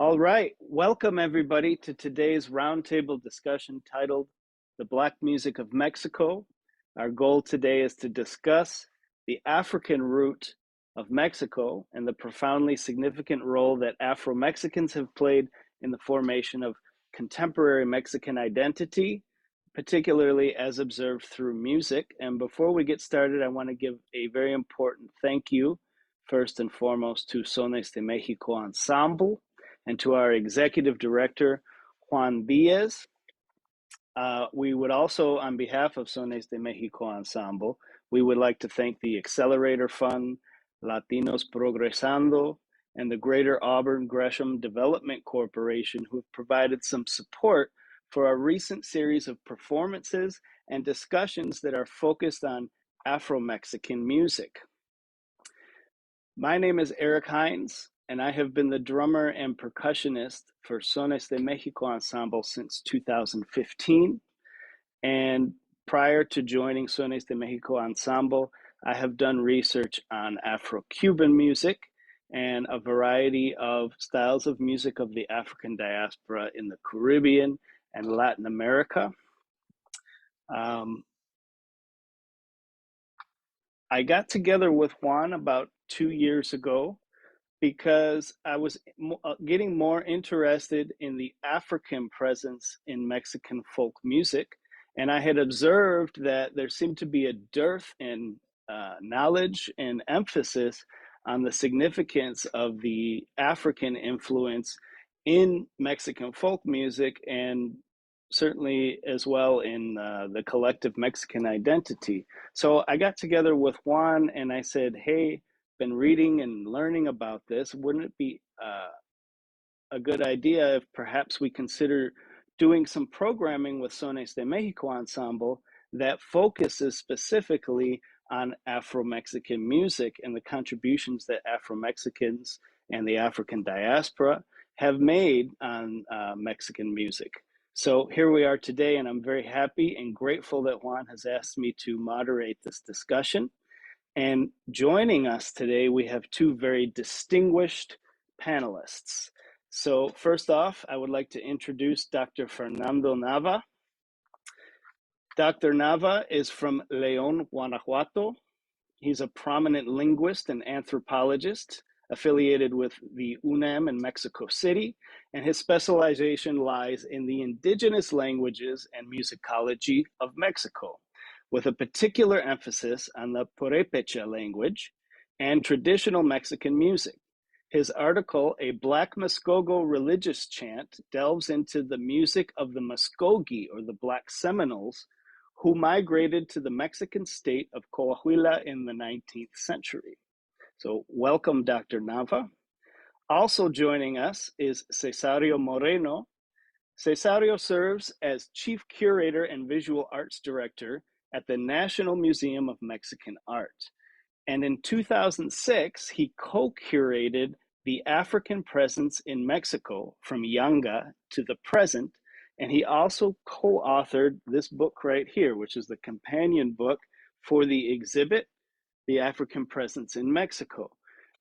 All right, welcome everybody to today's roundtable discussion titled The Black Music of Mexico. Our goal today is to discuss the African root of Mexico and the profoundly significant role that Afro-Mexicans have played in the formation of contemporary Mexican identity, particularly as observed through music. And before we get started, I want to give a very important thank you, first and foremost, to Sones de Mexico Ensemble, and to our executive director, Juan Diaz. We would also, on behalf of Sones de Mexico Ensemble, we would like to thank the Accelerator Fund, Latinos Progresando, and the Greater Auburn Gresham Development Corporation, who have provided some support for our recent series of performances and discussions that are focused on Afro-Mexican music. My name is Eric Hines, and I have been the drummer and percussionist for Sones de Mexico Ensemble since 2015. And prior to joining Sones de Mexico Ensemble, I have done research on Afro-Cuban music and a variety of styles of music of the African diaspora in the Caribbean and Latin America. I got together with Juan about 2 years ago because I was getting more interested in the African presence in Mexican folk music. And I had observed that there seemed to be a dearth in knowledge and emphasis on the significance of the African influence in Mexican folk music, and certainly as well in the collective Mexican identity. So I got together with Juan and I said, hey, been reading and learning about this. Wouldn't it be a good idea if perhaps we consider doing some programming with Sones de Mexico Ensemble that focuses specifically on Afro-Mexican music and the contributions that Afro-Mexicans and the African diaspora have made on Mexican music. So here we are today, and I'm very happy and grateful that Juan has asked me to moderate this discussion. And joining us today, we have two very distinguished panelists. So first off, I would like to introduce Dr. Fernando Nava. Dr. Nava is from León, Guanajuato. He's a prominent linguist and anthropologist affiliated with the UNAM in Mexico City, and his specialization lies in the indigenous languages and musicology of Mexico, with a particular emphasis on the Purépecha language and traditional Mexican music. His article, A Black Muskogee Religious Chant, delves into the music of the Muskogee, or the Black Seminoles, who migrated to the Mexican state of Coahuila in the 19th century. So welcome, Dr. Nava. Also joining us is Cesareo Moreno. Cesareo serves as Chief Curator and Visual Arts Director at the National Museum of Mexican Art. And in 2006, he co-curated the African Presence in Mexico from Yanga to the Present. And he also co-authored this book right here, which is the companion book for the exhibit, The African Presence in Mexico.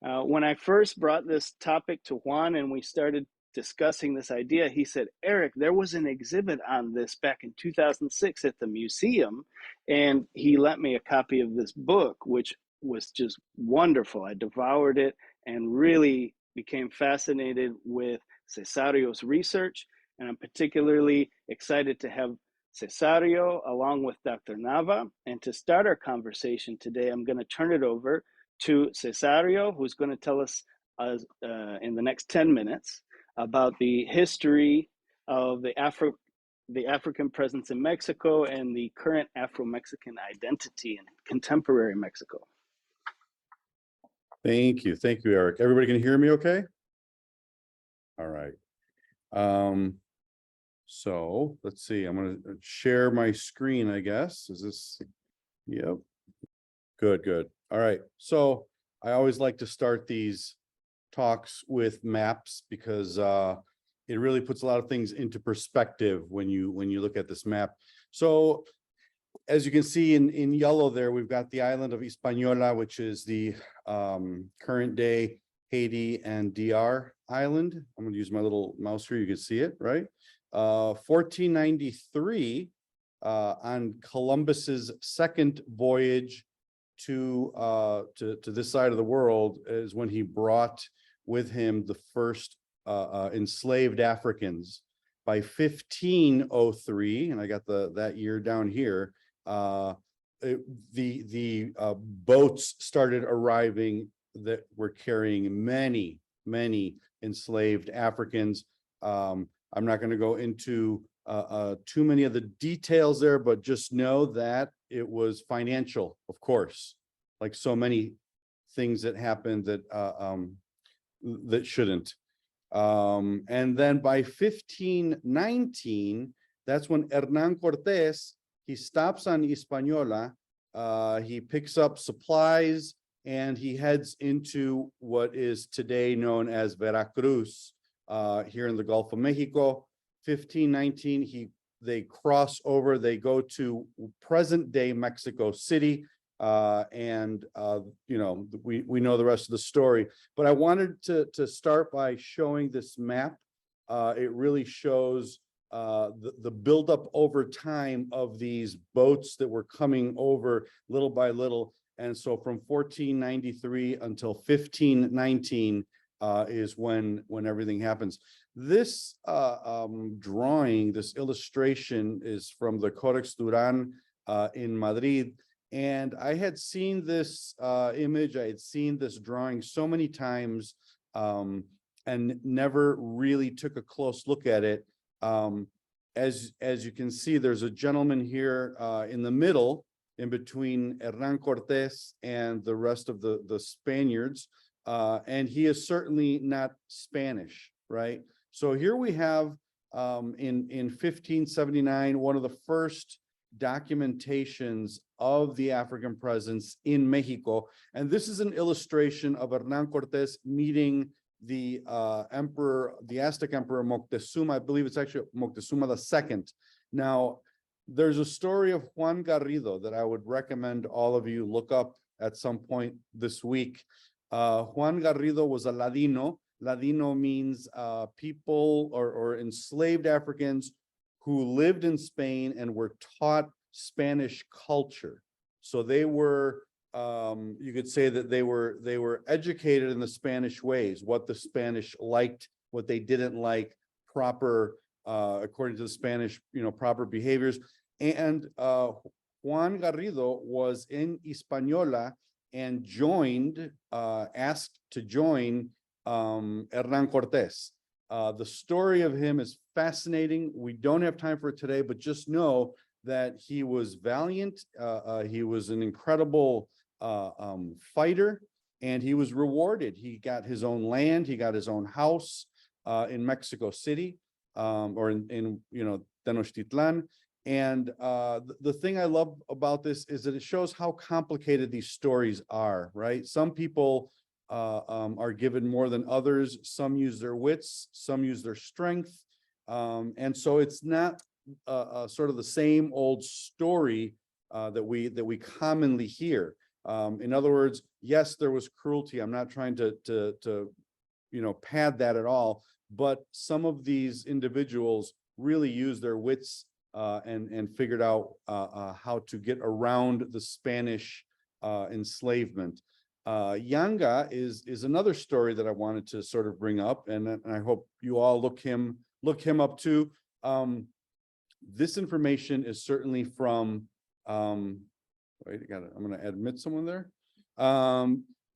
When I first brought this topic to Juan and we started discussing this idea, he said, Eric, there was an exhibit on this back in 2006 at the museum. And he lent me a copy of this book, which was just wonderful. I devoured it and really became fascinated with Cesareo's research. And I'm particularly excited to have Cesareo along with Dr. Nava. And to start our conversation today, I'm going to turn it over to Cesareo, who's going to tell us in the next 10 minutes about the history of the African presence in Mexico and the current Afro-Mexican identity in contemporary Mexico. Thank you, Eric. Everybody can hear me okay? All right. So let's see, I'm going to share my screen, I guess. Is this, yep. Good. All right. So I always like to start these talks with maps because it really puts a lot of things into perspective when you look at this map. So as you can see in yellow there, we've got the island of Hispaniola, which is the current day Haiti and DR island. I'm going to use my little mouse here. You can see it, right? 1493 on Columbus's second voyage to this side of the world is when he brought with him the first enslaved Africans. By 1503, and I got that year down here, the boats started arriving that were carrying many enslaved Africans. I'm not going to go into too many of the details there, but just know that it was financial, of course, like so many things that happened that that shouldn't. And then by 1519, that's when Hernan Cortés, he stops on Hispaniola, he picks up supplies, and he heads into what is today known as Veracruz, here in the Gulf of Mexico. 1519, they cross over, they go to present day Mexico City, and you know, we know the rest of the story. But I wanted to start by showing this map. It really shows the buildup over time of these boats that were coming over little by little. And so from 1493 until 1519 is when everything happens. This drawing, this illustration is from the Codex Duran in Madrid. And I had seen this image, I had seen this drawing so many times and never really took a close look at it. As you can see, there's a gentleman here in the middle, in between Hernan Cortés and the rest of the Spaniards. And he is certainly not Spanish, right? So here we have in 1579, one of the first documentations of the African presence in Mexico. And this is an illustration of Hernan Cortes meeting the emperor, the Aztec emperor Moctezuma. I believe it's actually Moctezuma II. Now, there's a story of Juan Garrido that I would recommend all of you look up at some point this week. Juan Garrido was a Ladino. Ladino means people or enslaved Africans who lived in Spain and were taught Spanish culture. So they were, you could say that they were educated in the Spanish ways, what the Spanish liked, what they didn't like, proper, according to the Spanish, proper behaviors. And Juan Garrido was in Hispaniola and joined, asked to join Hernan Cortes. The story of him is fascinating. We don't have time for it today, but just know that he was valiant. He was an incredible fighter, and he was rewarded. He got his own land. He got his own house in Mexico City, or in Tenochtitlan. And the thing I love about this is that it shows how complicated these stories are, right? Some people are given more than others. Some use their wits, some use their strength. And so it's not sort of the same old story that we commonly hear. In other words, yes, there was cruelty. I'm not trying to pad that at all, but some of these individuals really use their wits and figured out how to get around the Spanish enslavement. Yanga is another story that I wanted to sort of bring up, and I hope you all look him up too. This information is certainly from, wait, I'm going to admit someone there.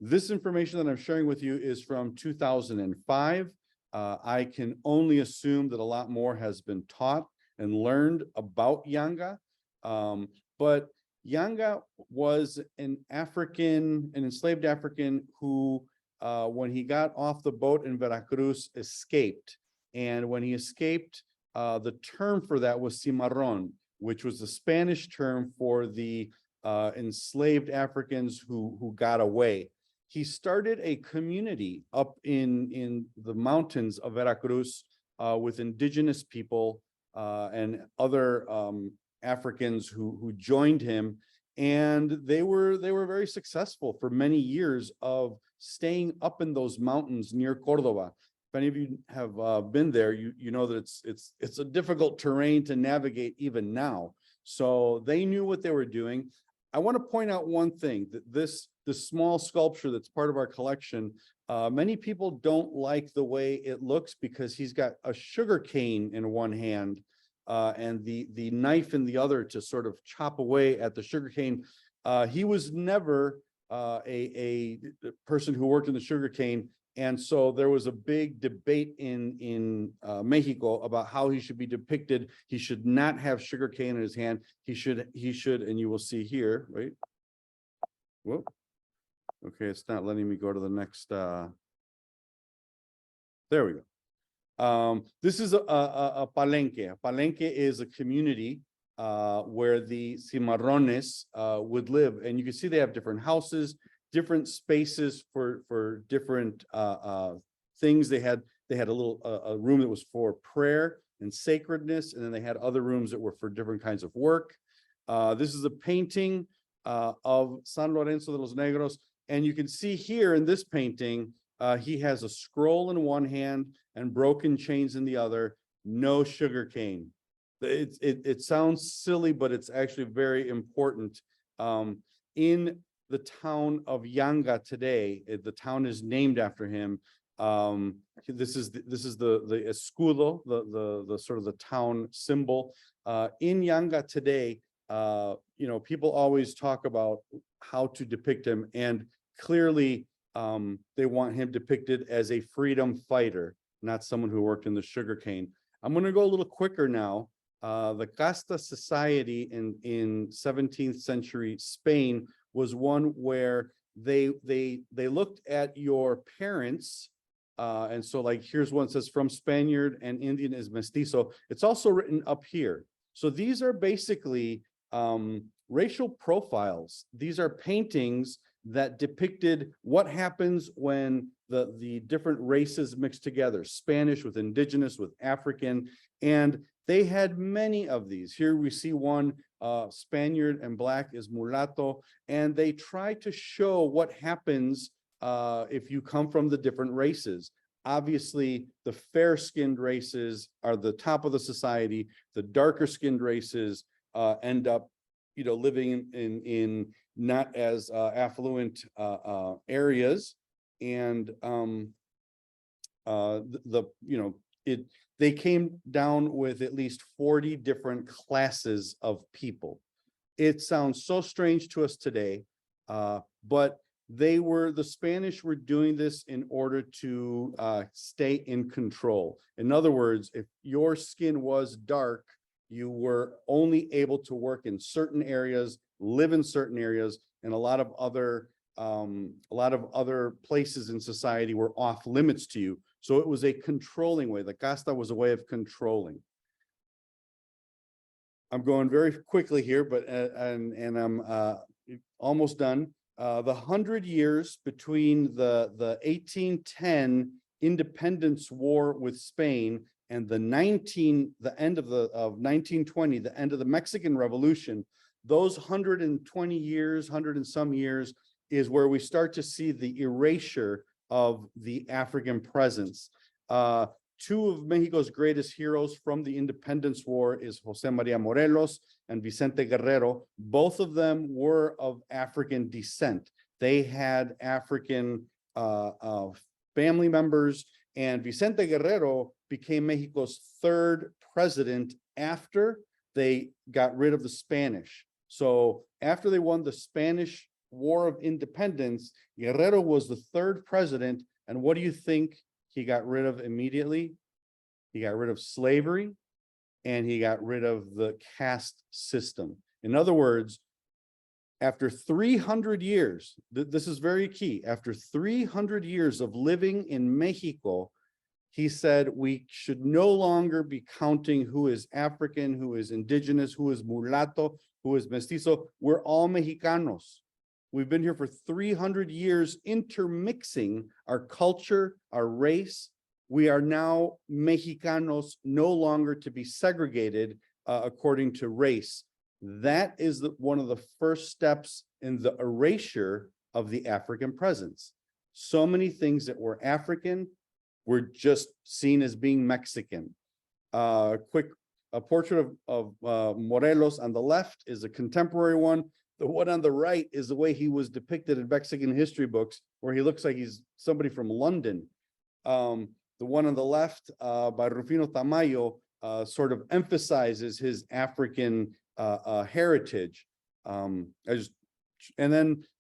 This information that I'm sharing with you is from 2005. I can only assume that a lot more has been taught and learned about Yanga. But Yanga was an enslaved African who, when he got off the boat in Veracruz, escaped. And when he escaped, the term for that was cimarrón, which was the Spanish term for the enslaved Africans who got away. He started a community up in the mountains of Veracruz with indigenous people and other Africans who joined him, and they were very successful for many years of staying up in those mountains near Córdoba. If any of you have been there, you know that it's a difficult terrain to navigate even now. So they knew what they were doing. I want to point out one thing, that this small sculpture that's part of our collection, many people don't like the way it looks because he's got a sugar cane in one hand and the knife in the other to sort of chop away at the sugar cane. He was never a person who worked in the sugar cane. And so there was a big debate in Mexico about how he should be depicted. He should not have sugarcane in his hand. He should, and you will see here, right? Whoa. Okay, it's not letting me go to the next. There we go. This is a palenque. A palenque is a community where the cimarrones would live. And you can see they have different houses, different spaces for different things. They had a little a room that was for prayer and sacredness, and then they had other rooms that were for different kinds of work. This is a painting of San Lorenzo de los Negros, and you can see here in this painting, he has a scroll in one hand and broken chains in the other. No sugar cane. It sounds silly, but it's actually very important. In the town of Yanga today, the town is named after him. This is the escudo, the sort of the town symbol. In Yanga today, people always talk about how to depict him, and clearly they want him depicted as a freedom fighter, not someone who worked in the sugarcane. I'm going to go a little quicker now. The casta society in 17th century Spain was one where they looked at your parents, and so like here's one that says from Spaniard and Indian is mestizo. It's also written up here. So these are basically racial profiles. These are paintings that depicted what happens when the different races mix together, Spanish with indigenous, with African, and they had many of these. Here we see one, Spaniard and black is mulatto, and they try to show what happens if you come from the different races. Obviously, the fair-skinned races are the top of the society. The darker-skinned races end up, living in not as affluent areas, and they came down with at least 40 different classes of people. It sounds so strange to us today, but the Spanish were doing this in order to stay in control. In other words, if your skin was dark, you were only able to work in certain areas, live in certain areas, and a lot of other places in society were off limits to you. So it was a controlling way. The casta was a way of controlling. I'm going very quickly here, but and I'm almost done. The 100 years between the 1810 independence war with Spain and the end of 1920, the end of the Mexican Revolution, those 120 years, 100 and some years, is where we start to see the erasure of the African presence. Two of Mexico's greatest heroes from the independence war is Jose Maria Morelos and Vicente Guerrero. Both of them were of African descent. They had African family members, and Vicente Guerrero became Mexico's third president after they got rid of the Spanish. So after they won the Spanish War of Independence, Guerrero was the third president. And what do you think he got rid of immediately? He got rid of slavery, and he got rid of the caste system. In other words, after 300 years, this is very key, after 300 years of living in Mexico, he said we should no longer be counting who is African, who is indigenous, who is mulatto, who is mestizo. We're all Mexicanos. We've been here for 300 years intermixing our culture, our race. We are now Mexicanos, no longer to be segregated according to race. That is one of the first steps in the erasure of the African presence. So many things that were African were just seen as being Mexican. A portrait of Morelos on the left is a contemporary one. The one on the right is the way he was depicted in Mexican history books, where he looks like he's somebody from London. The one on the left by Rufino Tamayo sort of emphasizes his African heritage.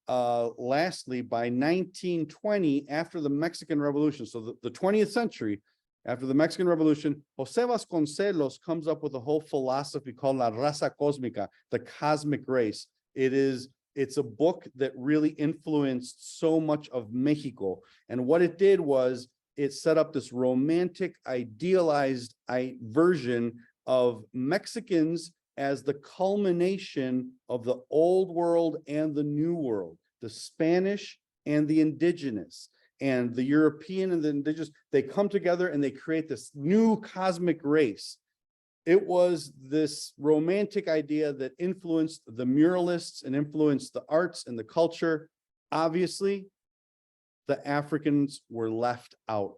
Lastly, by 1920, after the Mexican Revolution, so the 20th century, after the Mexican Revolution, Jose Vasconcelos comes up with a whole philosophy called La Raza Cósmica, the cosmic race. It's a book that really influenced so much of Mexico. And what it did was it set up this romantic, idealized version of Mexicans as the culmination of the old world and the new world, the Spanish and the indigenous, and the European and the indigenous. They come together and they create this new cosmic race. It was this romantic idea that influenced the muralists and influenced the arts and the culture. Obviously, the Africans were left out.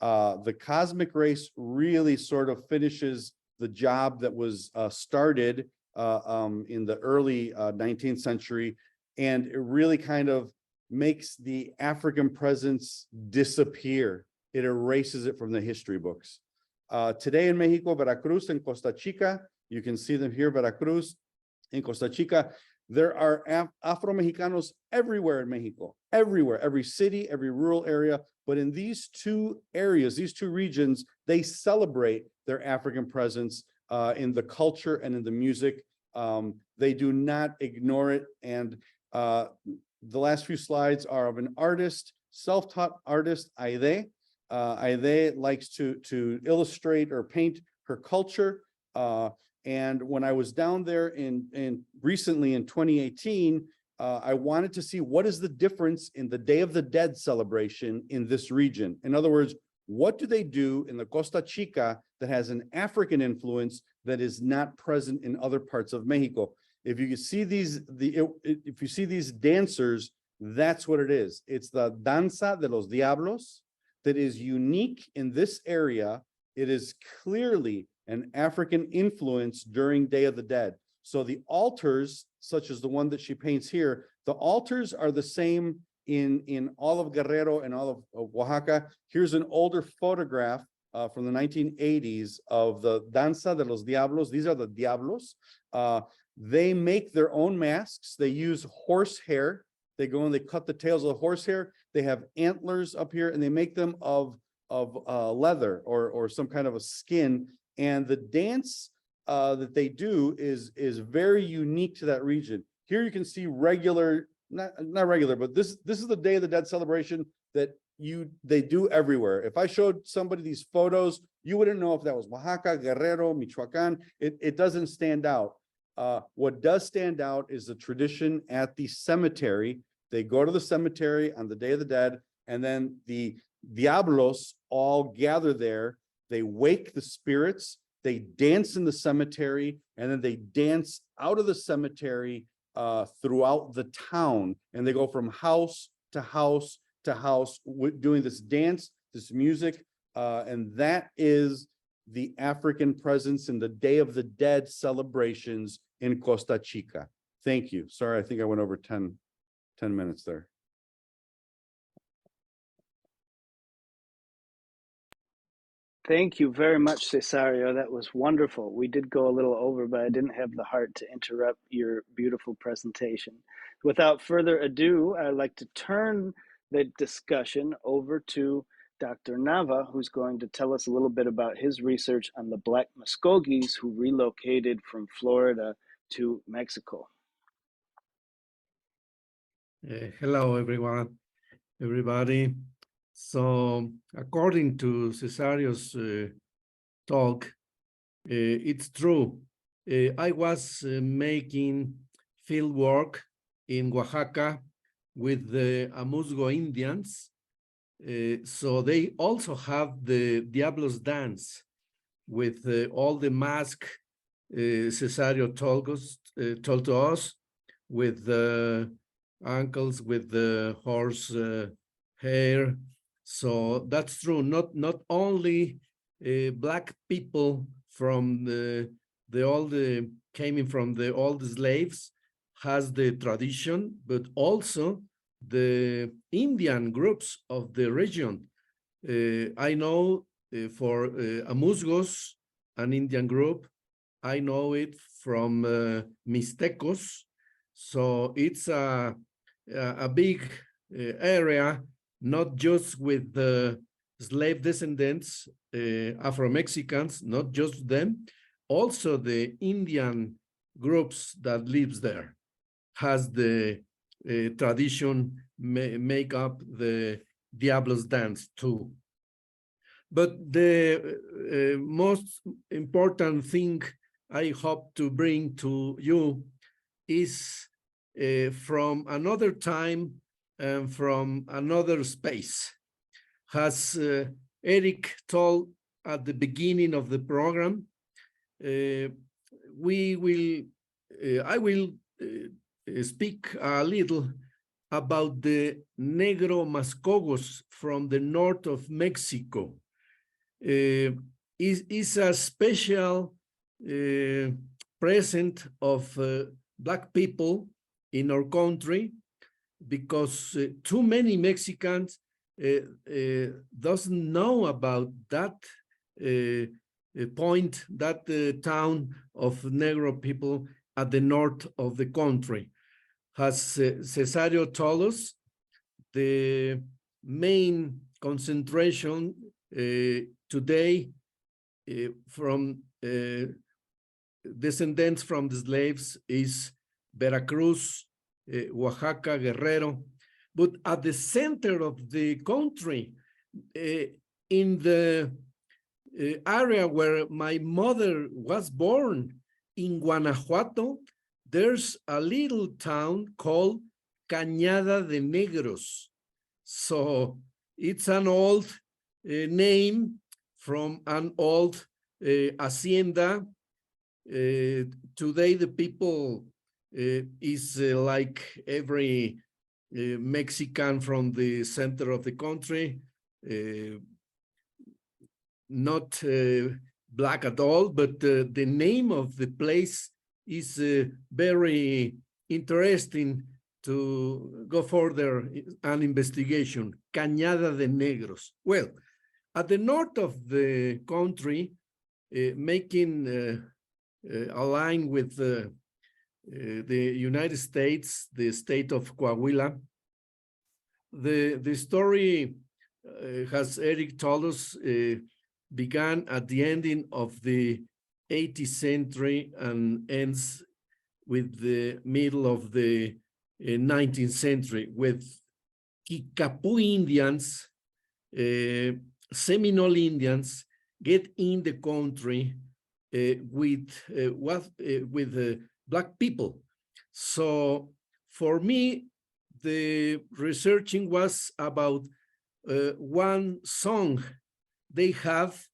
The cosmic race really sort of finishes the job that was started in the early 19th century, and it really kind of makes the African presence disappear. It erases it from the history books. Today in Mexico, Veracruz, and Costa Chica, you can see them here, Veracruz, in Costa Chica, there are Afro-Mexicanos everywhere in Mexico, everywhere, every city, every rural area. But in these two areas, these two regions, they celebrate their African presence in the culture and in the music. They do not ignore it. And the last few slides are of an artist, self-taught artist, Aide. Aide likes to illustrate or paint her culture. And when I was down there in recently in 2018, I wanted to see what is the difference in the Day of the Dead celebration in this region. In other words, what do they do in the Costa Chica that has an African influence that is not present in other parts of Mexico? If you see if you see these dancers, that's what it is. It's the Danza de los Diablos that is unique in this area. It is clearly an African influence during Day of the Dead. So the altars, such as the one that she paints here, the altars are the same in all of Guerrero and all of Oaxaca. Here's an older photograph from the 1980s of the Danza de los Diablos. These are the Diablos. They make their own masks. They use horse hair. They go and they cut the tails of the horse hair. They have antlers up here, and they make them of leather or some kind of a skin. And the dance that they do is very unique to that region. Here you can see regular, not regular, but this is the Day of the Dead celebration that they do everywhere. If I showed somebody these photos, you wouldn't know if that was Oaxaca, Guerrero, Michoacan. It doesn't stand out. What does stand out is the tradition at the cemetery. They go to the cemetery on the Day of the Dead, and then the Diablos all gather there. They wake the spirits, they dance in the cemetery, and then they dance out of the cemetery throughout the town. And they go from house to house to house doing this dance, this music. And that is the African presence in the Day of the Dead celebrations in Costa Chica. Thank you. Sorry, I think I went over 10 minutes there. Thank you very much, Cesareo. That was wonderful. We did go a little over, but I didn't have the heart to interrupt your beautiful presentation. Without further ado, I'd like to turn the discussion over to Dr. Nava, who's going to tell us a little bit about his research on the Black Muskogees who relocated from Florida to Mexico. Hello, everybody. So, according to Cesareo's talk, it's true. I was making field work in Oaxaca with the Amuzgo Indians. So they also have the Diablos dance with all the mask Cesareo told to us, with the ankles, with the horse hair. So that's true. Not only Black people from came in from the old slaves has the tradition, but also the Indian groups of the region. I know for Amuzgos, an Indian group, I know it from Mixtecos. So it's a big area, not just with the slave descendants, Afro-Mexicans, not just them, also the Indian groups that lives there has the tradition, make up the Diablos dance too. But the most important thing I hope to bring to you is from another time and from another space. As Eric told at the beginning of the program, I will speak a little about the Negro Muskogos from the north of Mexico. Is a special present of Black people in our country, because too many Mexicans doesn't know about that point, that town of Negro people at the north of the country. As Cesareo told us, the main concentration today from descendants from the slaves is Veracruz, Oaxaca, Guerrero. But at the center of the country, in the area where my mother was born, in Guanajuato, there's a little town called Cañada de Negros. So it's an old name from an old hacienda. Today, the people is like every Mexican from the center of the country, not black at all, but the name of the place is very interesting to go further an investigation. Cañada de Negros. Well, at the north of the country, making a line with the United States, the state of Coahuila, the story, as Eric told us, began at the ending of the 18th century and ends with the middle of the 19th century with Kickapoo Indians, Seminole Indians get in the country with black people. So for me, the researching was about one song they have.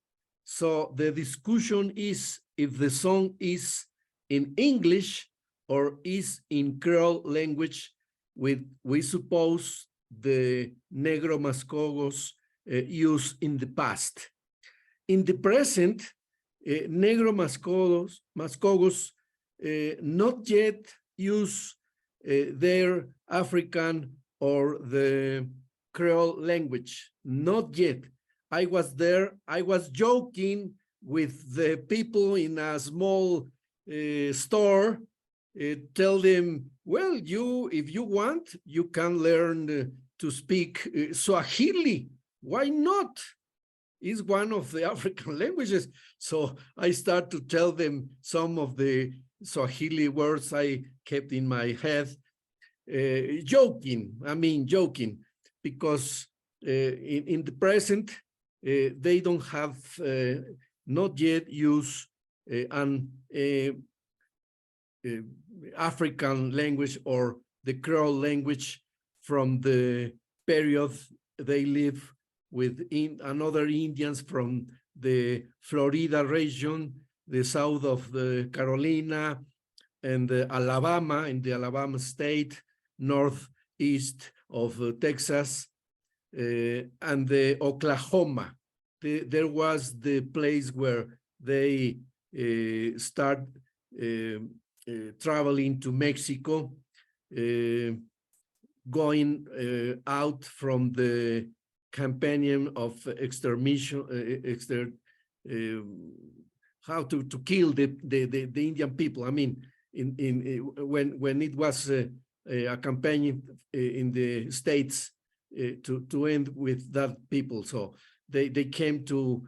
So the discussion is if the song is in English or is in Creole language, with, we suppose, the Negro Mascogos used in the past. In the present, Negro Mascogos not yet use their African or the Creole language, not yet. I was there, I was joking with the people in a small store, tell them, well, if you want, you can learn to speak Swahili. Why not? It's one of the African languages. So I start to tell them some of the Swahili words I kept in my head, joking, because in the present, they don't have not yet used an African language or the Creole language from the period they live with another Indians from the Florida region, the south of the Carolina, and Alabama, in the Alabama state, northeast of Texas, and the Oklahoma. There was the place where they start traveling to Mexico, going out from the campaign of extermination, how to kill the Indian people. I mean, when it was a campaign in the States to end with that people. So they came to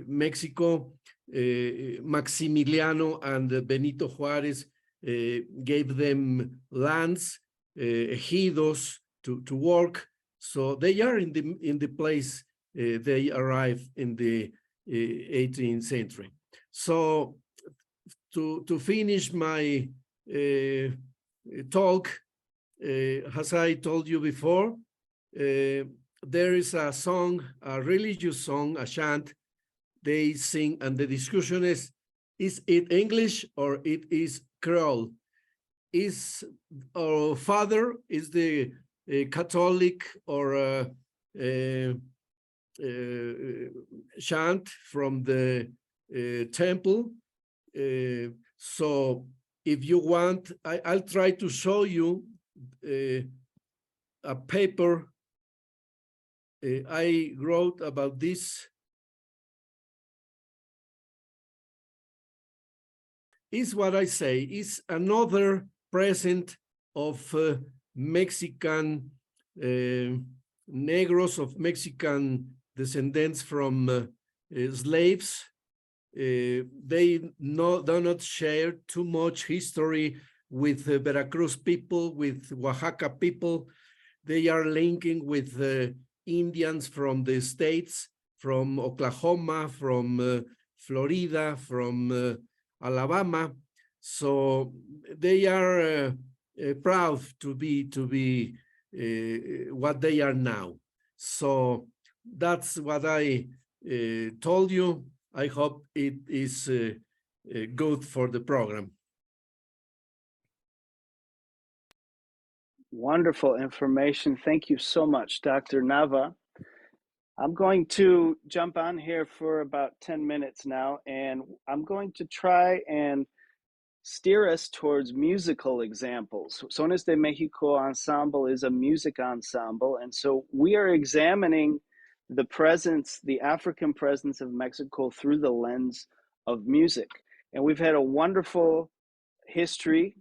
Mexico. Maximiliano and Benito Juarez gave them lands, ejidos to work. So they are in the place they arrived in the 18th century. So to finish my talk, as I told you before, there is a song, a religious song, a chant they sing, and the discussion is it English or it is Creole? Is our father, is the Catholic or chant from the temple? So if you want, I'll try to show you a paper I wrote about this. Is what I say, is another present of Mexican Negros, of Mexican descendants from slaves. They do not share too much history with Veracruz people, with Oaxaca people. They are linking with Indians from the States, from Oklahoma, from Florida, from Alabama. So they are proud to be what they are now. So that's what I told you. I hope it is good for the program. Wonderful information. Thank you so much, Dr. Nava. I'm going to jump on here for about 10 minutes now, and I'm going to try and steer us towards musical examples. Sones de Mexico Ensemble is a music ensemble, and so we are examining the presence, the African presence of Mexico through the lens of music. And we've had a wonderful history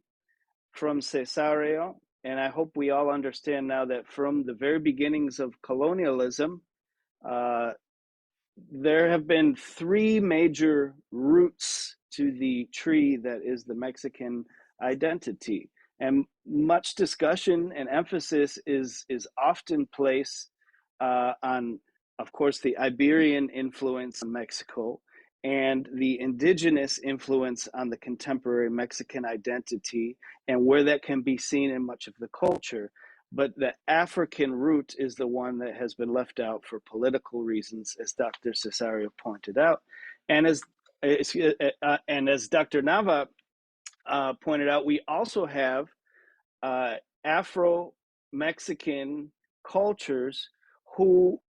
from Cesareo, and I hope we all understand now that from the very beginnings of colonialism, there have been three major roots to the tree that is the Mexican identity. And much discussion and emphasis is often placed on, of course, the Iberian influence in Mexico and the indigenous influence on the contemporary Mexican identity and where that can be seen in much of the culture. But the African root is the one that has been left out for political reasons, as Dr. Cesareo pointed out. And as Dr. Nava pointed out, we also have Afro-Mexican cultures who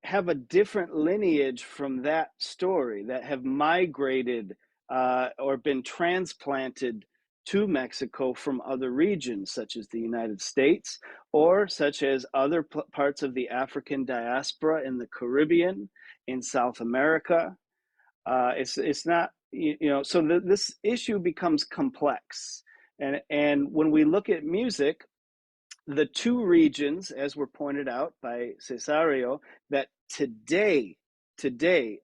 have a different lineage from that story, that have migrated or been transplanted to Mexico from other regions, such as the United States, or such as other parts of the African diaspora in the Caribbean, in South America. It's not, so this issue becomes complex. And when we look at music, the two regions, as were pointed out by Cesareo, that today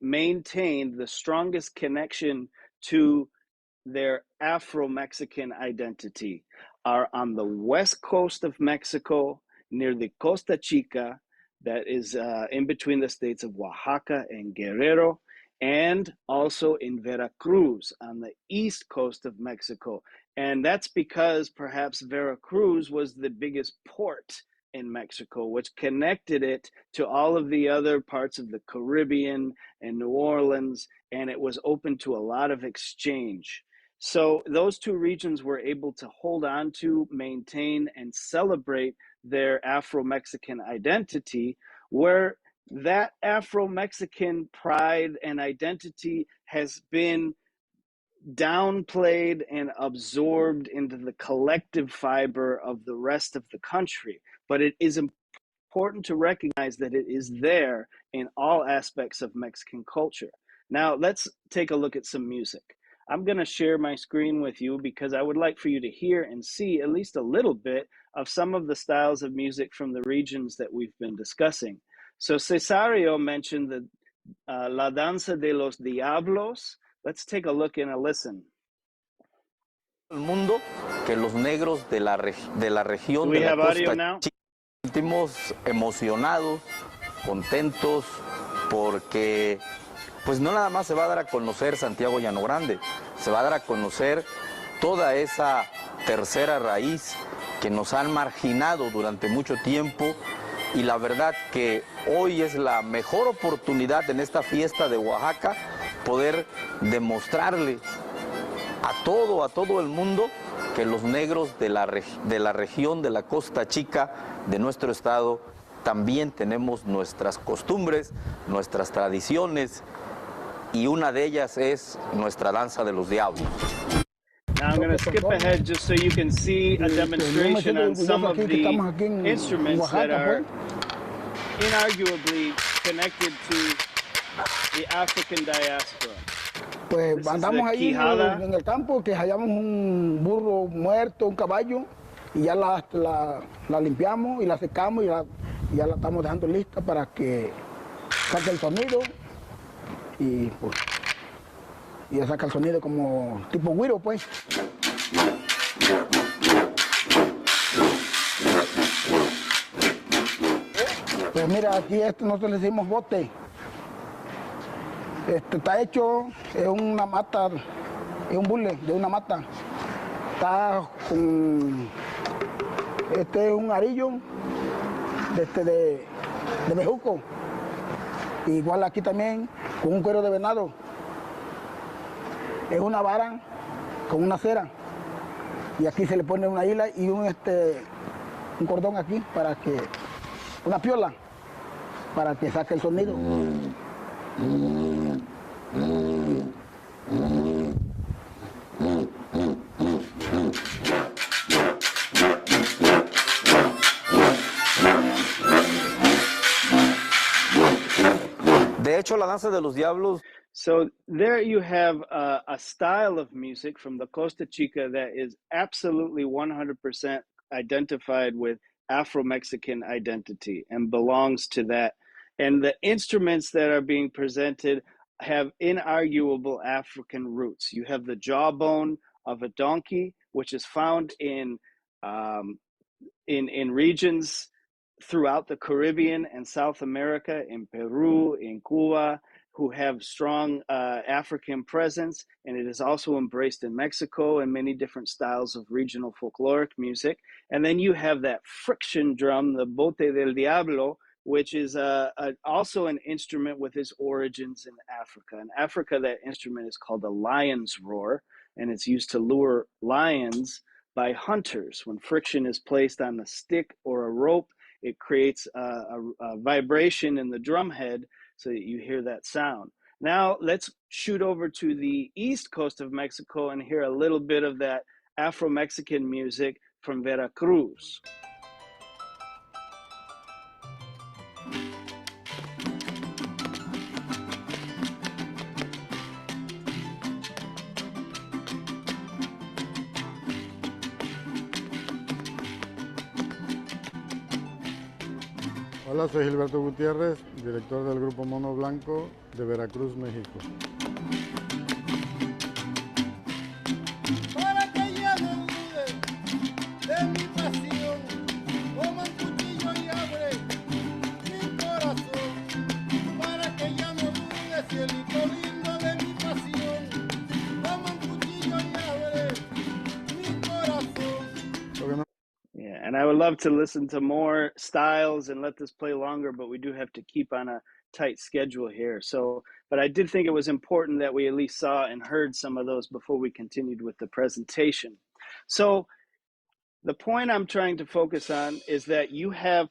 maintain the strongest connection to their Afro-Mexican identity are on the west coast of Mexico, near the Costa Chica, that is in between the states of Oaxaca and Guerrero, and also in Veracruz on the east coast of Mexico. And that's because perhaps Veracruz was the biggest port in Mexico, which connected it to all of the other parts of the Caribbean and New Orleans, and it was open to a lot of exchange. So those two regions were able to hold on to, maintain, and celebrate their Afro-Mexican identity, where that Afro-Mexican pride and identity has been downplayed and absorbed into the collective fiber of the rest of the country. But it is important to recognize that it is there in all aspects of Mexican culture. Now, let's take a look at some music. I'm going to share my screen with you because I would like for you to hear and see at least a little bit of some of the styles of music from the regions that we've been discussing. So Cesareo mentioned the La Danza de los Diablos. Let's take a look and a listen. El mundo que los negros de la región Do we de la have audio costa now? sentimos emocionados, contentos, porque pues no nada más se va a dar a conocer Santiago Llano Grande, se va a dar a conocer toda esa tercera raíz que nos han marginado durante mucho tiempo, y la verdad que hoy es la mejor oportunidad en esta fiesta de Oaxaca poder demostrarle a todo el mundo que los negros de la región de la Costa Chica de nuestro estado también tenemos nuestras costumbres, nuestras tradiciones, y una de ellas es nuestra danza de los diablos. Now I'm going to skip ahead just so you can see a demonstration on some of the instruments that are inarguably connected to the African diaspora. Pues andamos ahí en el campo, que hallamos un burro muerto, un caballo, y ya la limpiamos y la secamos y ya la estamos dejando lista para que saque el sonido, y pues ya saca el sonido como tipo güiro, pues. Pues mira, aquí nosotros le decimos bote. Está hecho, es una mata, es un bule de una mata. está con este es un arillo de bejuco. Igual aquí también con un cuero de venado. Es una vara con una cera. Y aquí se le pone una hila y un cordón aquí para que, una piola, para que saque el sonido. De hecho, la danza de los diablos. So there you have a style of music from the Costa Chica that is absolutely 100% identified with Afro-Mexican identity and belongs to that. And the instruments that are being presented have inarguable African roots. You have the jawbone of a donkey, which is found in regions throughout the Caribbean and South America, in Peru, in Cuba, who have strong African presence, and it is also embraced in Mexico and many different styles of regional folkloric music. And then you have that friction drum, the bote del diablo, which is also an instrument with its origins in Africa. In Africa, that instrument is called a lion's roar, and it's used to lure lions by hunters. When friction is placed on a stick or a rope, it creates a vibration in the drum head so that you hear that sound. Now let's shoot over to the east coast of Mexico and hear a little bit of that Afro-Mexican music from Veracruz. Hola, soy Gilberto Gutiérrez, director del Grupo Mono Blanco de Veracruz, México. Para que ya no dude de mi pasión, toma un cuchillo y abre mi corazón. Para que ya no dude, cielito lindo de mi pasión, toma un cuchillo y abre mi corazón. Yeah, and I would love to listen to more styles and let this play longer, but we do have to keep on a tight schedule here. So, but I did think it was important that we at least saw and heard some of those before we continued with the presentation. So the point I'm trying to focus on is that you have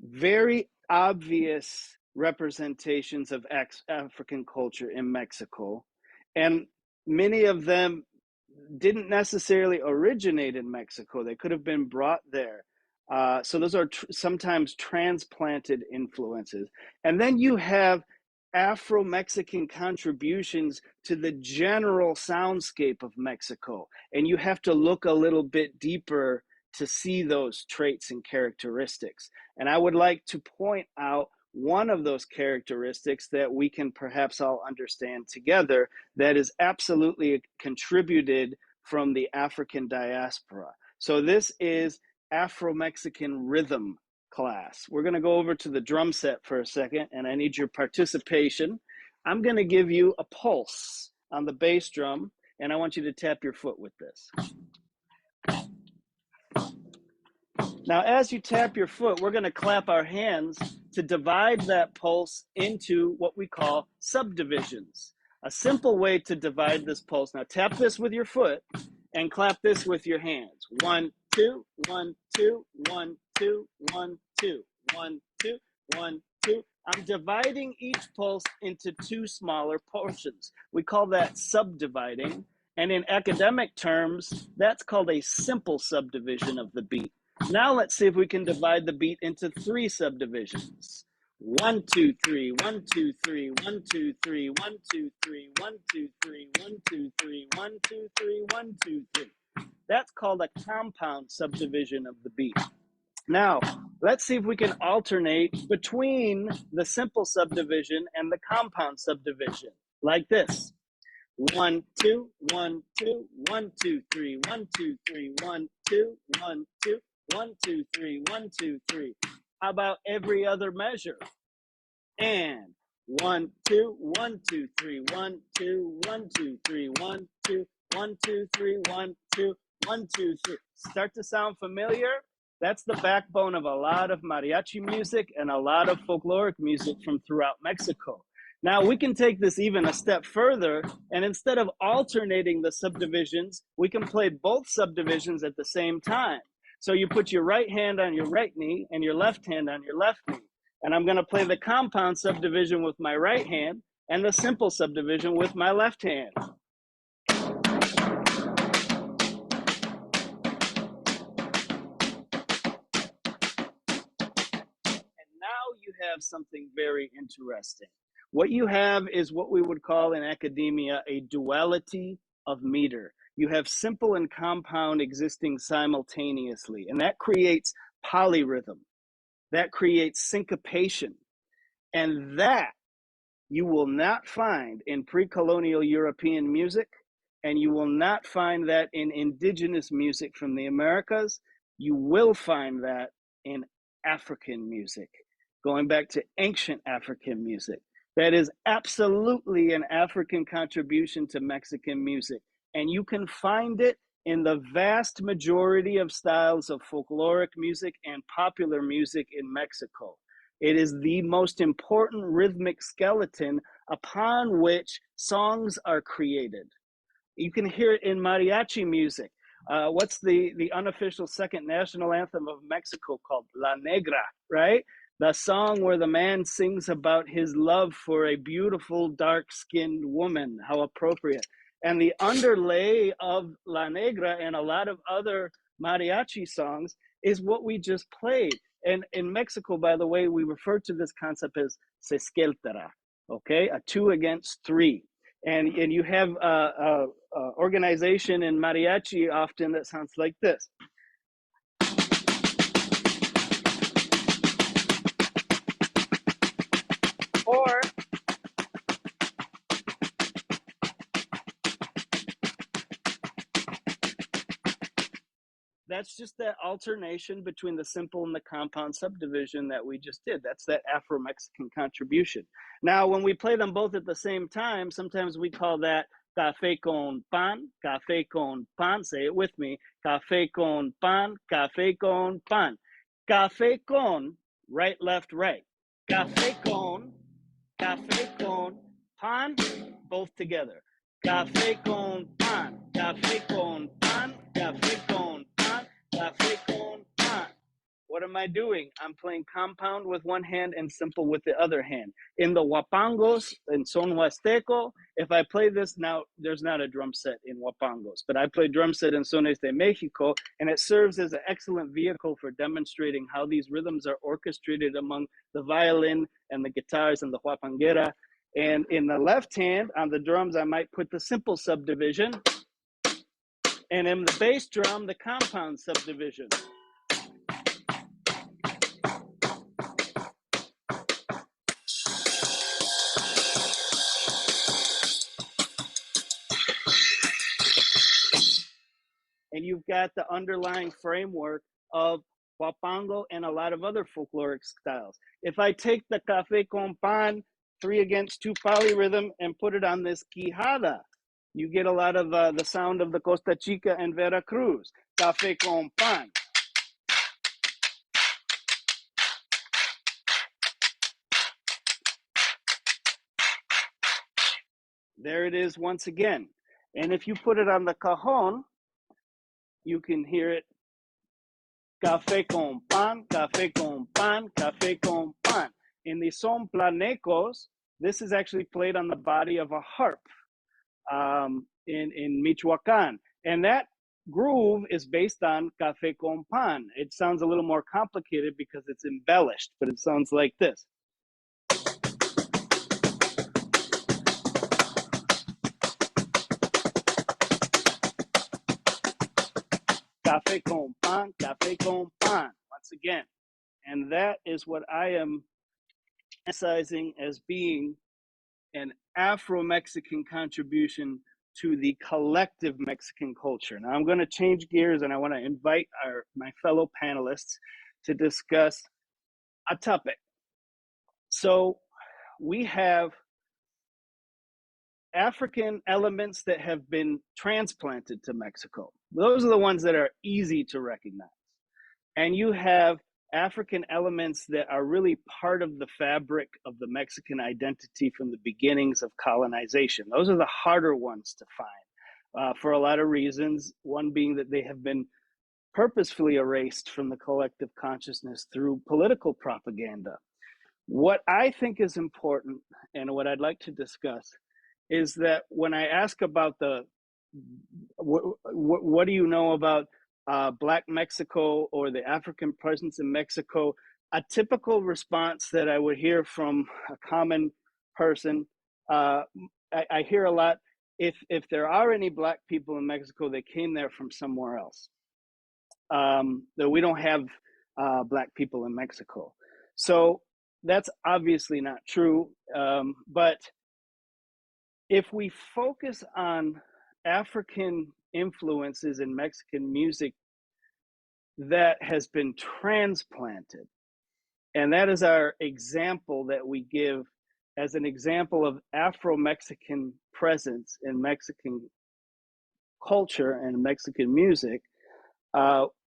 very obvious representations of African culture in Mexico, and many of them didn't necessarily originate in Mexico. They could have been brought there. So those are sometimes transplanted influences. And then you have Afro-Mexican contributions to the general soundscape of Mexico. And you have to look a little bit deeper to see those traits and characteristics. And I would like to point out one of those characteristics that we can perhaps all understand together that is absolutely contributed from the African diaspora. So this is Afro-Mexican rhythm class. We're going to go over to the drum set for a second, and I need your participation. I'm going to give you a pulse on the bass drum, and I want you to tap your foot with this. Now, as you tap your foot, we're going to clap our hands to divide that pulse into what we call subdivisions. A simple way to divide this pulse. Now, tap this with your foot and clap this with your hands. 1, 2, 1, 2, 1, 2, 1, 2, 1, 2, 1, 2. I'm dividing each pulse into two smaller portions. We call that subdividing. And in academic terms, that's called a simple subdivision of the beat. Now let's see if we can divide the beat into three subdivisions. 1, 2, 3, 1, 2, 3, 1, 2, 3, 1, 2, 3, 1, 2, 3, 1, 2, 3, 1, 2, 3, 1, 2, 3. That's called a compound subdivision of the beat. Now, let's see if we can alternate between the simple subdivision and the compound subdivision, like this. 1, 2, 1, 2, 1, 2, 3, 1, 2, 3, 1, 2, 1, 2, 1, 2, 3, 1, 2, 3. How about every other measure? And 1, 2, 1, 2, 3, 1, 2, 1, 2, 3, 1, 2, 1, 2, 3, 1, 2, 1, 2, 3. Start to sound familiar? That's the backbone of a lot of mariachi music and a lot of folkloric music from throughout Mexico. Now we can take this even a step further, and instead of alternating the subdivisions, we can play both subdivisions at the same time. So you put your right hand on your right knee and your left hand on your left knee. And I'm going to play the compound subdivision with my right hand and the simple subdivision with my left hand. Now you have something very interesting. What you have is what we would call in academia a duality of meter. You have simple and compound existing simultaneously, and that creates polyrhythm. That creates syncopation. And that you will not find in pre-colonial European music, and you will not find that in indigenous music from the Americas. You will find that in African music, going back to ancient African music. That is absolutely an African contribution to Mexican music. And you can find it in the vast majority of styles of folkloric music and popular music in Mexico. It is the most important rhythmic skeleton upon which songs are created. You can hear it in mariachi music. What's the unofficial second national anthem of Mexico called? La Negra, right? The song where the man sings about his love for a beautiful dark-skinned woman. How appropriate. And the underlay of La Negra and a lot of other mariachi songs is what we just played. And in Mexico, by the way, we refer to this concept as sesqueltera, okay? A 2 against 3. And you have organization in mariachi often that sounds like this. Or that's just that alternation between the simple and the compound subdivision that we just did. That's that Afro-Mexican contribution. Now, when we play them both at the same time, sometimes we call that café con pan, café con pan. Say it with me. Café con pan, café con pan. Café con, right, left, right. Café con, pan, both together. Café con pan, café con pan, café con pan, café con pan. What am I doing? I'm playing compound with one hand and simple with the other hand. In the huapangos, in son huasteco, if I play this now, there's not a drum set in huapangos, but I play drum set in sones de Mexico, and it serves as an excellent vehicle for demonstrating how these rhythms are orchestrated among the violin and the guitars and the huapanguera. And in the left hand, on the drums, I might put the simple subdivision, and in the bass drum, the compound subdivision. And you've got the underlying framework of huapango and a lot of other folkloric styles. If I take the café con pan, 3 against 2 polyrhythm, and put it on this quijada, you get a lot of the sound of the Costa Chica and Veracruz. Café con pan. There it is once again. And if you put it on the cajon, you can hear it. Café con pan, café con pan, café con pan. In the son planecos, this is actually played on the body of a harp in Michoacan. And that groove is based on café con pan. It sounds a little more complicated because it's embellished, but it sounds like this. Café con pan, café con pan, once again. And that is what I am emphasizing as being an Afro-Mexican contribution to the collective Mexican culture. Now I'm going to change gears and I want to invite my fellow panelists to discuss a topic. So we have African elements that have been transplanted to Mexico. Those are the ones that are easy to recognize. And you have African elements that are really part of the fabric of the Mexican identity from the beginnings of colonization. Those are the harder ones to find for a lot of reasons. One being that they have been purposefully erased from the collective consciousness through political propaganda. What I think is important and what I'd like to discuss is that when I ask about what do you know about Black Mexico or the African presence in Mexico, a typical response that I would hear from a common person, I hear a lot, if there are any Black people in Mexico, they came there from somewhere else. That we don't have Black people in Mexico. So that's obviously not true, but if we focus on African influences in Mexican music that has been transplanted, and that is our example that we give as an example of Afro-Mexican presence in Mexican culture and Mexican music,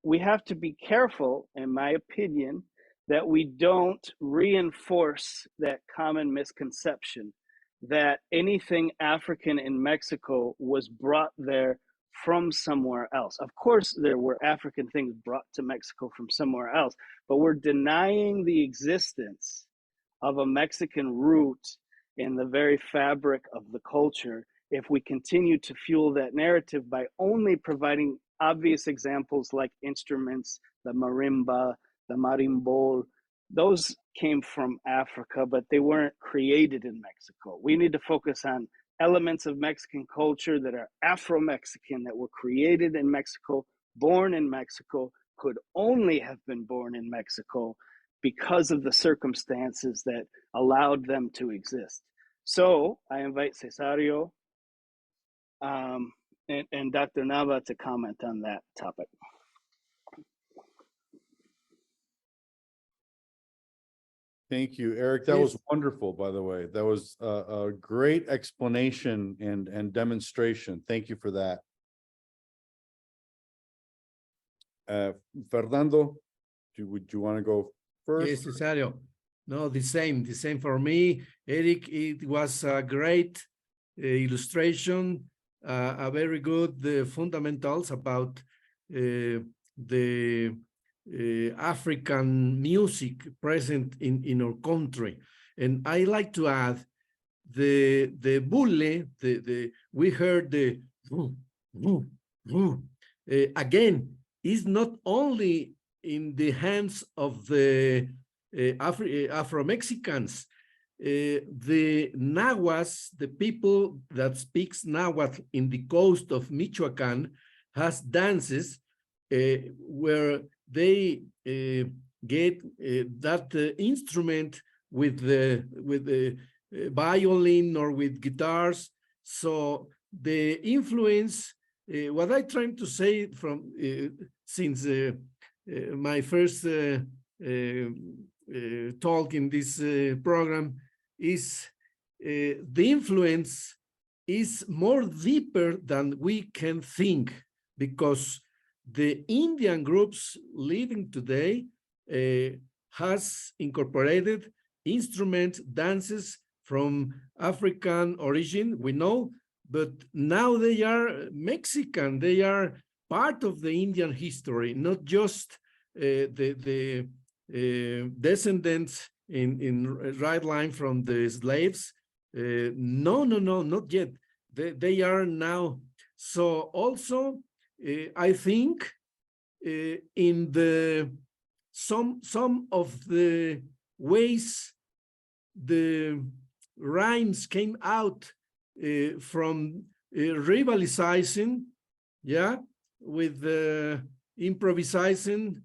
we have to be careful, in my opinion, that we don't reinforce that common misconception that anything African in Mexico was brought there from somewhere else. Of course, there were African things brought to Mexico from somewhere else, but we're denying the existence of a Mexican root in the very fabric of the culture if we continue to fuel that narrative by only providing obvious examples like instruments, the marimba, the marimbol. Those came from Africa, but they weren't created in Mexico. We need to focus on elements of Mexican culture that are Afro-Mexican, that were created in Mexico, born in Mexico, could only have been born in Mexico because of the circumstances that allowed them to exist. So I invite Cesareo and Dr. Nava to comment on that topic. Thank you, Eric. That was wonderful, by the way. That was a great explanation and demonstration. Thank you for that. Fernando, would you want to go first? Yes, Cesareo. No, the same for me. Eric, it was a great illustration, a very good fundamentals about the African music present in our country. And I like to add the bulle, we heard the again, is not only in the hands of the Afro-Mexicans. The Nahuas, the people that speaks Nahuatl in the coast of Michoacan, has dances where they get that instrument with the violin or with guitars. So the influence, what I'm trying to say from since my first talk in this program is the influence is more deeper than we can think, because the Indian groups living today has incorporated instruments, dances from African origin, we know, but now they are Mexican. They are part of the Indian history, not just the descendants in right line from the slaves. No, not yet. They are now. So also, I think in the some of the ways the rhymes came out from rivalizing, yeah, with improvising,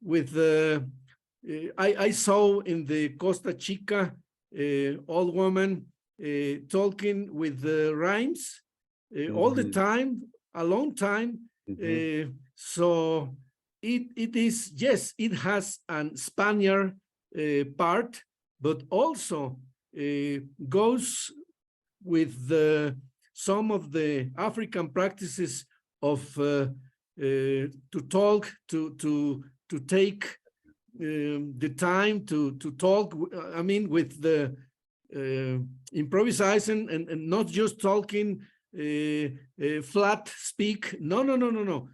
with I saw in the Costa Chica old woman talking with the rhymes all the time, a long time. So it is, yes, it has an Spaniard part, but also goes with some of the African practices of to talk, to take the time to talk. I mean, with the improvisation and not just talking flat speak. No.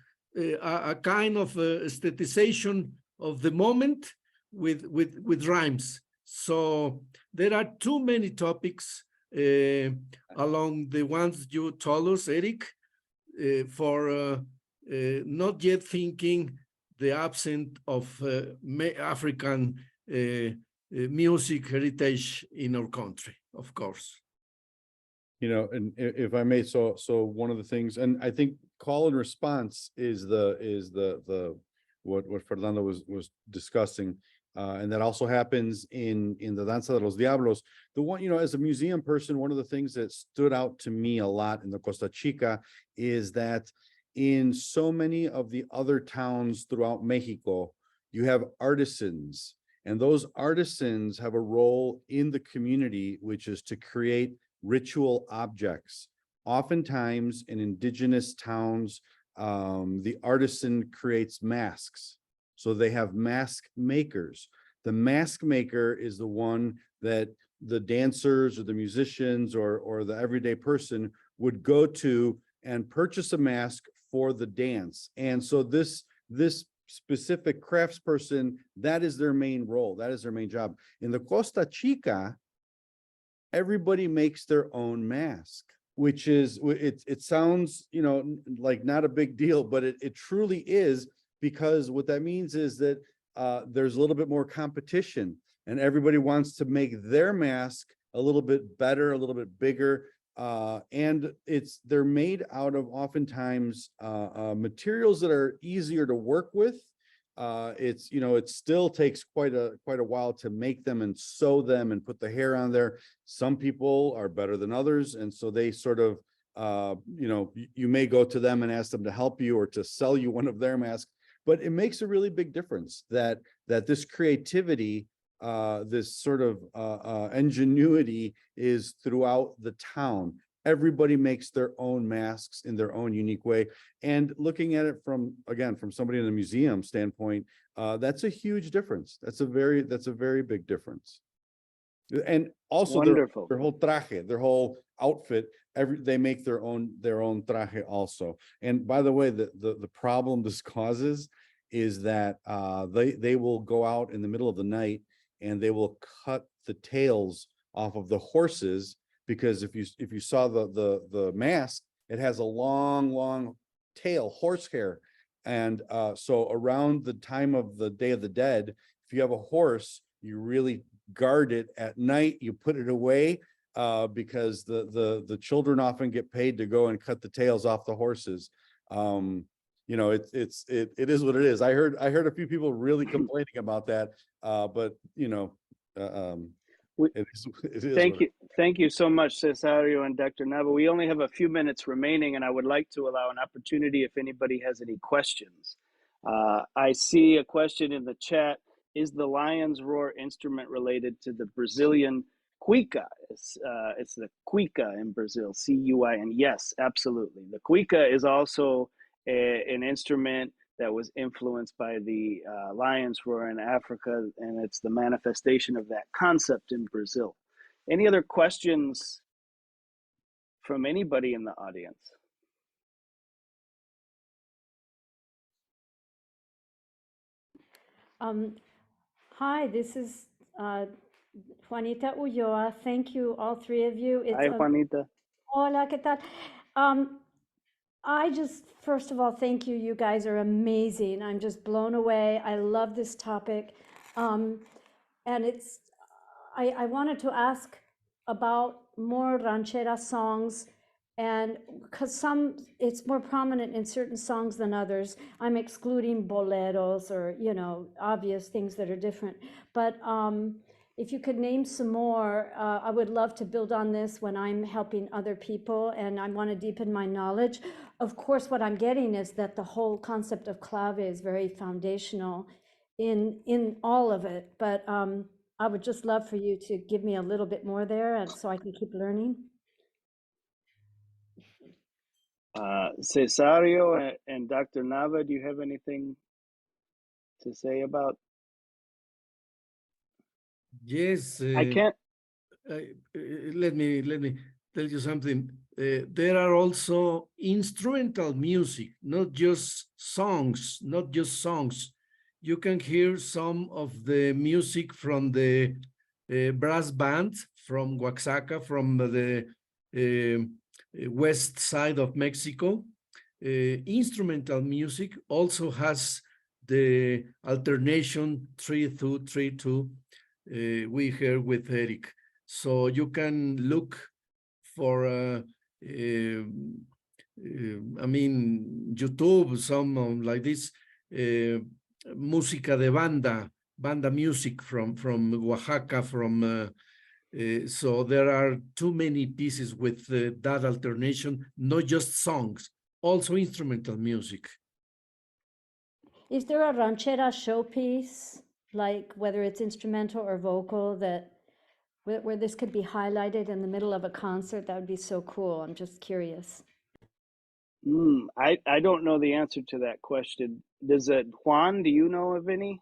A kind of aesthetization of the moment with rhymes. So there are too many topics along the ones you told us, Eric, for not yet thinking the absence of African music heritage in our country, of course. You know, and if I may, so one of the things, and I think call and response is the what Fernando was discussing, and that also happens in the Danza de los Diablos. The one, you know, as a museum person, one of the things that stood out to me a lot in the Costa Chica is that in so many of the other towns throughout Mexico, you have artisans, and those artisans have a role in the community, which is to create ritual objects. Oftentimes in indigenous towns, the artisan creates masks. So they have mask makers. The mask maker is the one that the dancers or the musicians or the everyday person would go to and purchase a mask for the dance. And so this specific craftsperson, that is their main role. That is their main job. In the Costa Chica, everybody makes their own mask, which is, it sounds, you know, like not a big deal, but it truly is, because what that means is that there's a little bit more competition and everybody wants to make their mask a little bit better, a little bit bigger. And they're made out of oftentimes materials that are easier to work with. It's, you know, it still takes quite a while to make them and sew them and put the hair on there. Some people are better than others, and so they sort of, you know, you may go to them and ask them to help you or to sell you one of their masks. But it makes a really big difference that this creativity, this sort of ingenuity is throughout the town. Everybody makes their own masks in their own unique way. And looking at it from somebody in a museum standpoint, that's a huge difference. That's a very big difference. And also their whole traje, their whole outfit, they make their own traje also. And by the way, the problem this causes is that they will go out in the middle of the night and they will cut the tails off of the horses, because if you saw the mask, it has a long tail, horsehair. And so around the time of the Day of the Dead, if you have a horse, you really guard it at night, you put it away, because the children often get paid to go and cut the tails off the horses. You know, it is what it is. I heard a few people really complaining about that, but you know, it is. Thank you so much, Cesareo and Dr. Nava. We only have a few minutes remaining, and I would like to allow an opportunity if anybody has any questions. I see a question in the chat. Is the lion's roar instrument related to the Brazilian cuica? It's the cuica in Brazil, C-U-I, and yes, absolutely. The cuica is also an instrument that was influenced by the lion's roar in Africa, and it's the manifestation of that concept in Brazil. Any other questions from anybody in the audience? Hi, this is Juanita Ulloa. Thank you, all three of you. Hi, Juanita. Hola, ¿qué tal? I just, first of all, thank you. You guys are amazing. I'm just blown away. I love this topic. And I wanted to ask about more ranchera songs, and because it's more prominent in certain songs than others. I'm excluding boleros or, you know, obvious things that are different. But if you could name some more, I would love to build on this when I'm helping other people, and I want to deepen my knowledge. Of course, what I'm getting is that the whole concept of clave is very foundational in all of it. But I would just love for you to give me a little bit more there, and so I can keep learning. Cesareo and Dr. Nava, do you have anything to say about? Yes. I can't. Let me tell you something. There are also instrumental music, not just songs, You can hear some of the music from the brass band from Oaxaca, from the west side of Mexico. Instrumental music also has the alternation 3-2-3-2 we heard with Eric. So you can look for, I mean, YouTube, some like this, música de banda music from Oaxaca, so there are too many pieces with that alternation, not just songs, also instrumental music. Is there a ranchera showpiece, like whether it's instrumental or vocal, that where this could be highlighted in the middle of a concert? That would be so cool. I'm just curious. I don't know the answer to that question. Does it, Juan, do you know of any?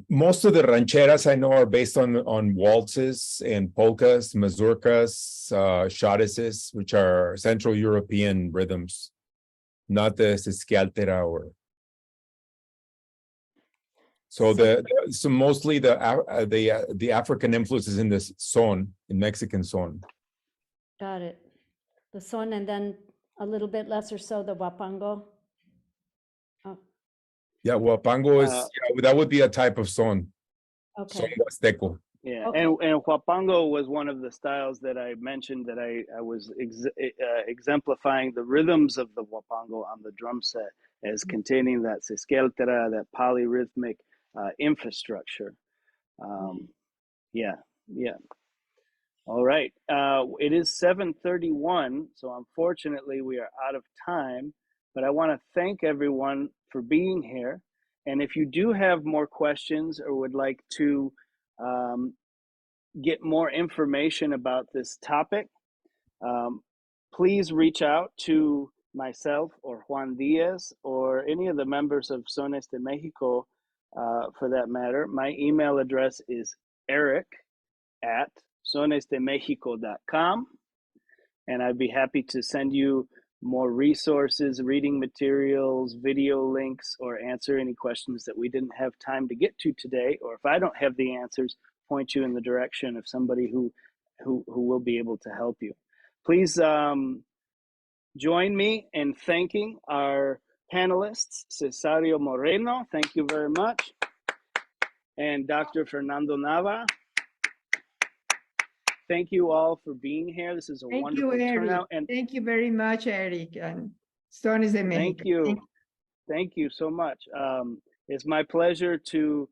Most of the rancheras I know are based on waltzes and polkas, mazurkas, schottisches, which are Central European rhythms, not the Sesquialtera or. So so mostly the African influences in this son, in Mexican son. Got it. The son, and then a little bit less or so the huapango. Oh, Yeah, huapango is that would be a type of son. okay. Son Huasteco. Yeah, Okay. and huapango was one of the styles that I mentioned that I was exemplifying the rhythms of the huapango on the drum set as containing that sesquialtera, that polyrhythmic infrastructure. Yeah. All right. It is 7:31, so unfortunately we are out of time, but I want to thank everyone for being here. And if you do have more questions or would like to get more information about this topic, please reach out to myself or Juan Diaz or any of the members of Sones de Mexico for that matter. My email address is eric@sonesdemexico.com, and I'd be happy to send you more resources, reading materials, video links, or answer any questions that we didn't have time to get to today, or if I don't have the answers, point you in the direction of somebody who will be able to help you. Please join me in thanking our panelists, Cesareo Moreno, thank you very much, and Dr. Fernando Nava. Thank you all for being here. This is a wonderful turnout. And thank you very much, Eric. And Sones de Mexico. Thank you. Thank you so much. It's my pleasure to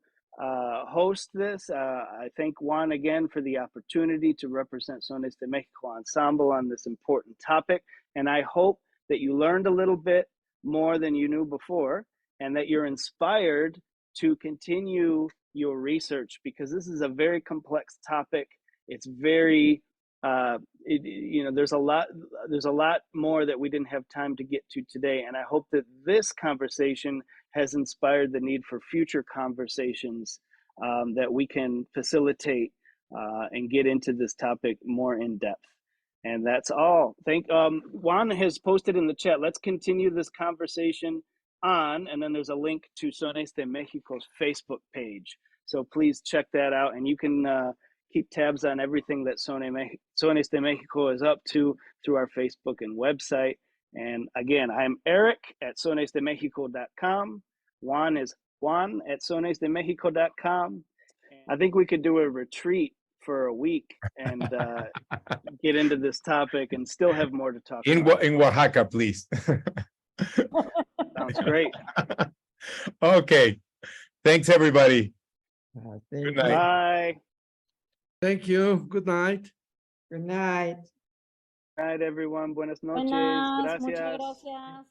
host this. I thank Juan again for the opportunity to represent Sones de Mexico Ensemble on this important topic. And I hope that you learned a little bit more than you knew before, and that you're inspired to continue your research, because this is a very complex topic. It's very, there's a lot more that we didn't have time to get to today. And I hope that this conversation has inspired the need for future conversations that we can facilitate and get into this topic more in depth. And that's all. Juan has posted in the chat, let's continue this conversation on, and then there's a link to Sones de Mexico's Facebook page. So please check that out, and you can keep tabs on everything that Sones de Mexico is up to through our Facebook and website. And again, I'm eric@sonesdemexico.com. Juan is juan@sonesdemexico.com. I think we could do a retreat for a week and get into this topic and still have more to talk about. In Oaxaca, please. Sounds great. Okay. Thanks, everybody. Good night. Bye. Thank you. Good night. Good night. Good night, everyone. Buenas noches. Buenas, Gracias. muchas gracias.